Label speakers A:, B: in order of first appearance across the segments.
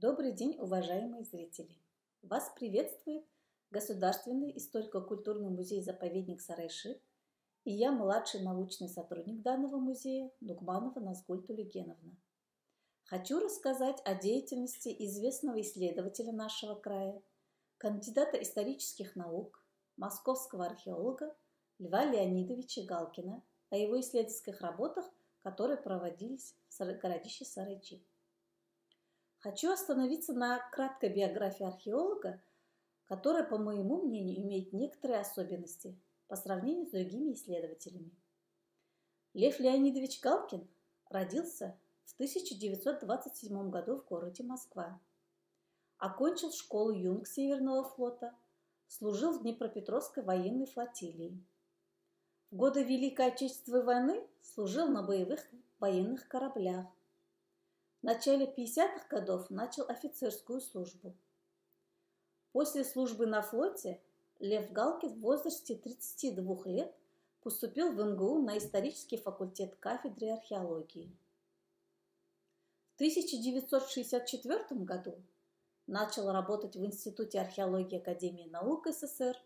A: Добрый день, уважаемые зрители! Вас приветствует Государственный историко-культурный музей-заповедник Сарайши и я, младший научный сотрудник данного музея Нугманова Назгуль Тулегеновна. Хочу рассказать о деятельности известного исследователя нашего края, кандидата исторических наук, московского археолога Льва Леонидовича Галкина, о его исследовательских работах, которые проводились в городище Сарайчи. Хочу остановиться на краткой биографии археолога, которая, по моему мнению, имеет некоторые особенности по сравнению с другими исследователями. Лев Леонидович Галкин родился в 1927 году в городе Москва. Окончил школу юнг Северного флота, служил в Днепропетровской военной флотилии. В годы Великой Отечественной войны служил на боевых военных кораблях. В начале 50-х годов начал офицерскую службу. После службы на флоте Лев Галкин в возрасте 32 лет поступил в МГУ на исторический факультет кафедры археологии. В 1964 году начал работать в Институте археологии Академии наук СССР,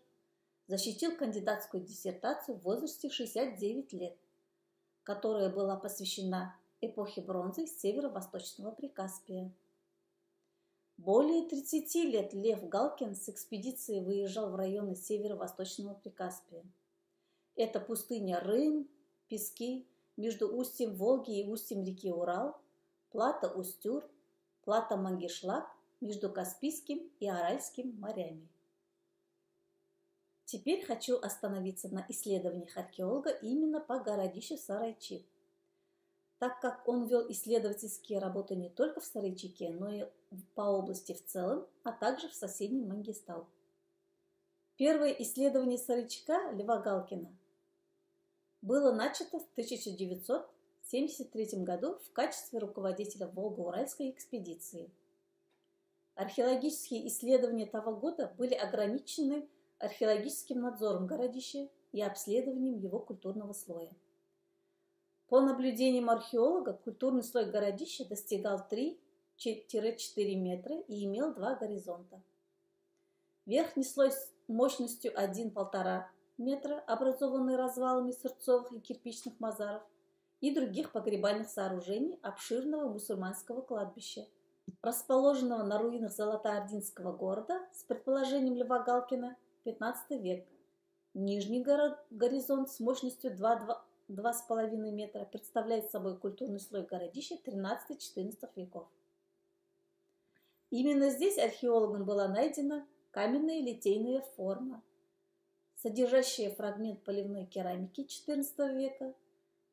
A: защитил кандидатскую диссертацию в возрасте 69 лет, которая была посвящена эпохи бронзы северо-восточного Прикаспия. Более 30 лет Лев Галкин с экспедицией выезжал в районы северо-восточного Прикаспия. Это пустыня Рын, пески между устьем Волги и устьем реки Урал, плато Устюр, плато Мангишлак между Каспийским и Аральским морями. Теперь хочу остановиться на исследованиях археолога именно по городищу Сарайчи, так как он вел исследовательские работы не только в Сарайчике, но и по области в целом, а также в соседнем Мангистау. Первое исследование Сарайчика Льва Галкина было начато в 1973 году в качестве руководителя Волго-Уральской экспедиции. Археологические исследования того года были ограничены археологическим надзором городища и обследованием его культурного слоя. По наблюдениям археолога, культурный слой городища достигал 3-4 метра и имел два горизонта. Верхний слой с мощностью 1-1,5 метра, образованный развалами сырцовых и кирпичных мазаров и других погребальных сооружений обширного мусульманского кладбища, расположенного на руинах Золотоординского города с предположением Льва Галкина 15 век. Нижний горизонт с мощностью 2,5 метра представляет собой культурный слой городища 13-14 веков. Именно здесь археологам была найдена каменная литейная форма, содержащая фрагмент поливной керамики XIV века,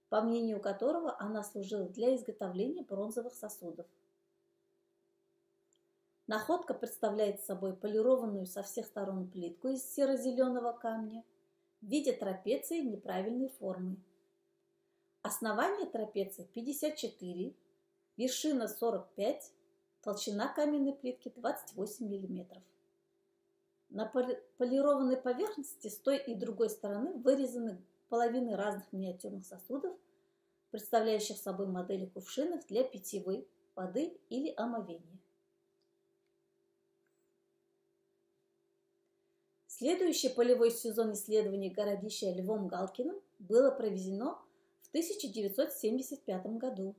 A: по мнению которого она служила для изготовления бронзовых сосудов. Находка представляет собой полированную со всех сторон плитку из серо-зеленого камня в виде трапеции неправильной формы. Основание трапеции 54, вершина 45, толщина каменной плитки 28 мм. На полированной поверхности с той и другой стороны вырезаны половины разных миниатюрных сосудов, представляющих собой модели кувшинов для питьевой воды или омовения. Следующий полевой сезон исследований городища Львом Галкиным было проведено в 1975 году.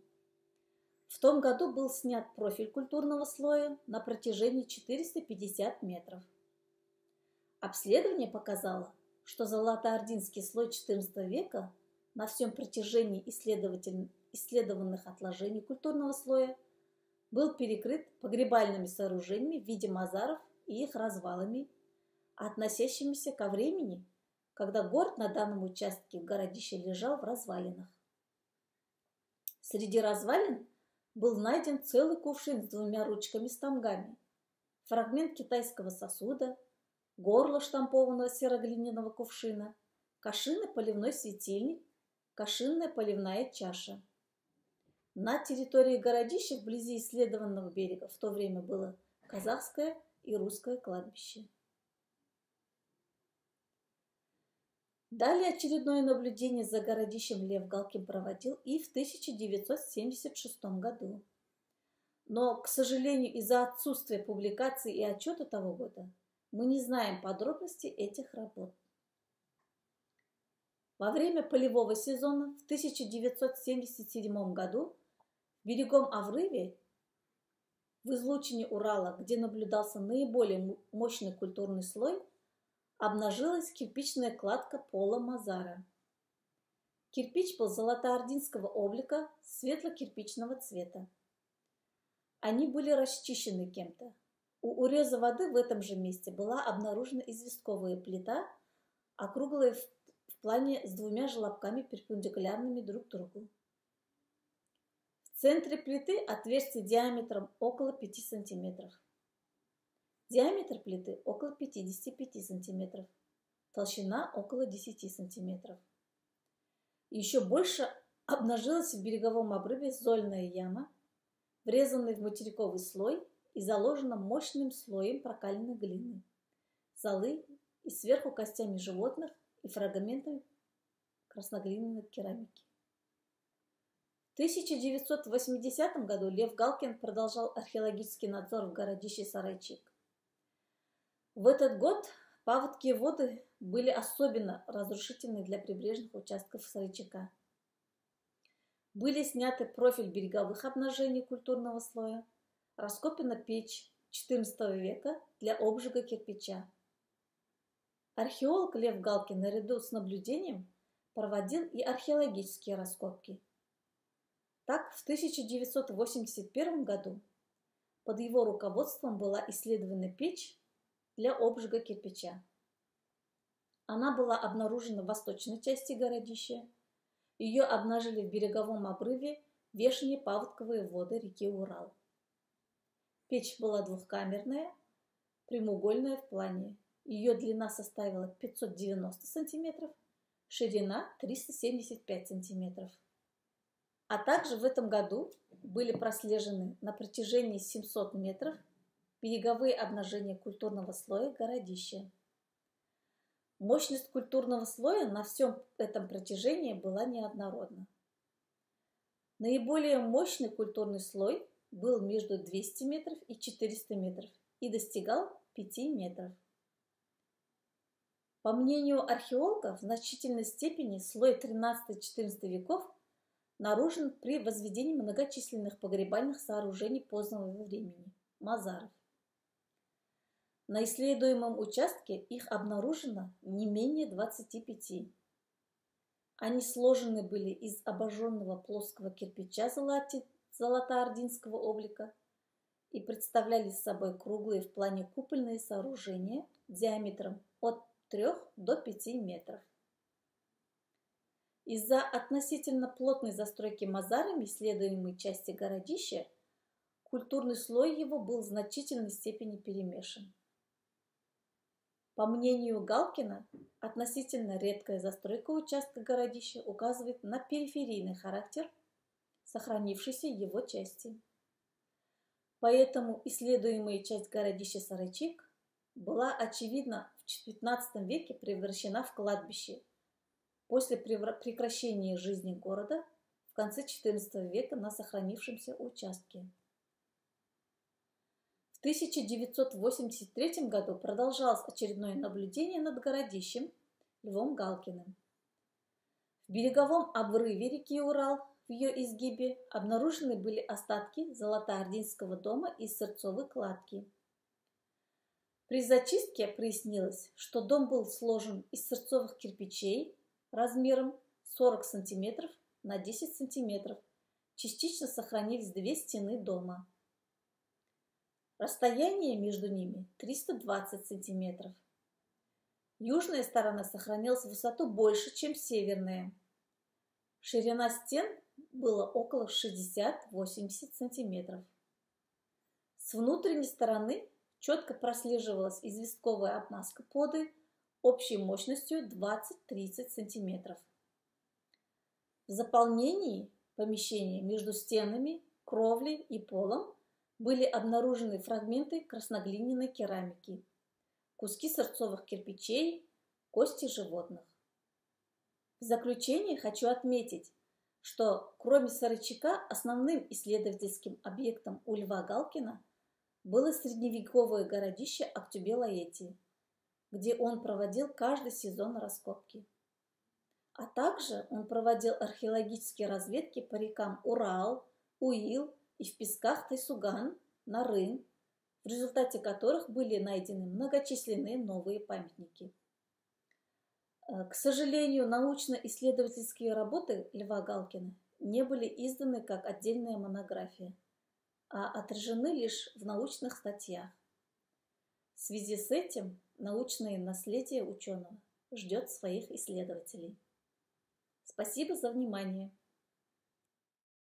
A: В том году был снят профиль культурного слоя на протяжении 450 метров. Обследование показало, что Золотоординский слой XIV века на всем протяжении исследованных отложений культурного слоя был перекрыт погребальными сооружениями в виде мазаров и их развалами, относящимися ко времени, когда город на данном участке городища лежал в развалинах. Среди развалин был найден целый кувшин с 2 ручками с тамгами, фрагмент китайского сосуда, горло штампованного сероглиняного кувшина, кашинный поливной светильник, кашинная поливная чаша. На территории городища вблизи исследованного берега в то время было казахское и русское кладбище. Далее очередное наблюдение за городищем Лев Галкин проводил и в 1976 году. Но, к сожалению, из-за отсутствия публикаций и отчета того года мы не знаем подробностей этих работ. Во время полевого сезона в 1977 году в Берегом обрыве в излучине Урала, где наблюдался наиболее мощный культурный слой, обнажилась кирпичная кладка пола Мазара. Кирпич был золотоординского облика, светло-кирпичного цвета. Они были расчищены кем-то. У уреза воды в этом же месте была обнаружена известковая плита, округлая в плане с двумя желобками, перпендикулярными друг к другу. В центре плиты отверстие диаметром около 5 см. Диаметр плиты около 55 см. Толщина около 10 см. Еще больше обнажилась в береговом обрыве зольная яма, врезанная в материковый слой и заложена мощным слоем прокаленной глины, золы и сверху костями животных и фрагментами красноглиняной керамики. В 1980 году Лев Галкин продолжал археологический надзор в городище Сарайчик. В этот год паводки и воды были особенно разрушительны для прибрежных участков Сарайчика. Были сняты профиль береговых обнажений культурного слоя, раскопана печь XIV века для обжига кирпича. Археолог Лев Галкин наряду с наблюдением проводил и археологические раскопки. Так, в 1981 году под его руководством была исследована печь для обжига кирпича. Она была обнаружена в восточной части городища. Ее обнажили в береговом обрыве вешние паводковые воды реки Урал. Печь была двухкамерная, прямоугольная в плане. Ее длина составила 590 см, ширина 375 см. А также в этом году были прослежены на протяжении 700 метров береговые обнажения культурного слоя городища. Мощность культурного слоя на всем этом протяжении была неоднородна. Наиболее мощный культурный слой был между 200 метров и 400 метров и достигал 5 метров. По мнению археологов, в значительной степени слой XIII-XIV веков нарушен при возведении многочисленных погребальных сооружений позднего времени – мазаров. На исследуемом участке их обнаружено не менее 25. Они сложены были из обожженного плоского кирпича золотоординского облика и представляли собой круглые в плане купольные сооружения диаметром от 3 до 5 метров. Из-за относительно плотной застройки мазарами исследуемой части городища культурный слой его был в значительной степени перемешан. По мнению Галкина, относительно редкая застройка участка городища указывает на периферийный характер сохранившейся его части. Поэтому исследуемая часть городища Сарайчик была, очевидно, в XIX веке превращена в кладбище после прекращения жизни города в конце XIV века на сохранившемся участке. В 1983 году продолжалось очередное наблюдение над городищем Львом Галкиным. В береговом обрыве реки Урал в ее изгибе обнаружены были остатки золотоординского дома из сырцовой кладки. При зачистке прояснилось, что дом был сложен из сырцовых кирпичей размером 40 см на 10 см. Частично сохранились две стены дома. Расстояние между ними 320 см. Южная сторона сохранилась в высоту больше, чем северная. Ширина стен была около 60-80 см. С внутренней стороны четко прослеживалась известковая обмазка поды общей мощностью 20-30 см. В заполнении помещения между стенами, кровлей и полом были обнаружены фрагменты красноглиняной керамики, куски сырцовых кирпичей, кости животных. В заключение хочу отметить, что кроме Сарычака основным исследовательским объектом у Льва Галкина было средневековое городище Актюбе-Лаэти, где он проводил каждый сезон раскопки. А также он проводил археологические разведки по рекам Урал, Уил и в песках Тайсуган, Нарын, в результате которых были найдены многочисленные новые памятники. К сожалению, научно-исследовательские работы Льва Галкина не были изданы как отдельная монография, а отражены лишь в научных статьях. В связи с этим научное наследие ученого ждет своих исследователей. Спасибо за внимание.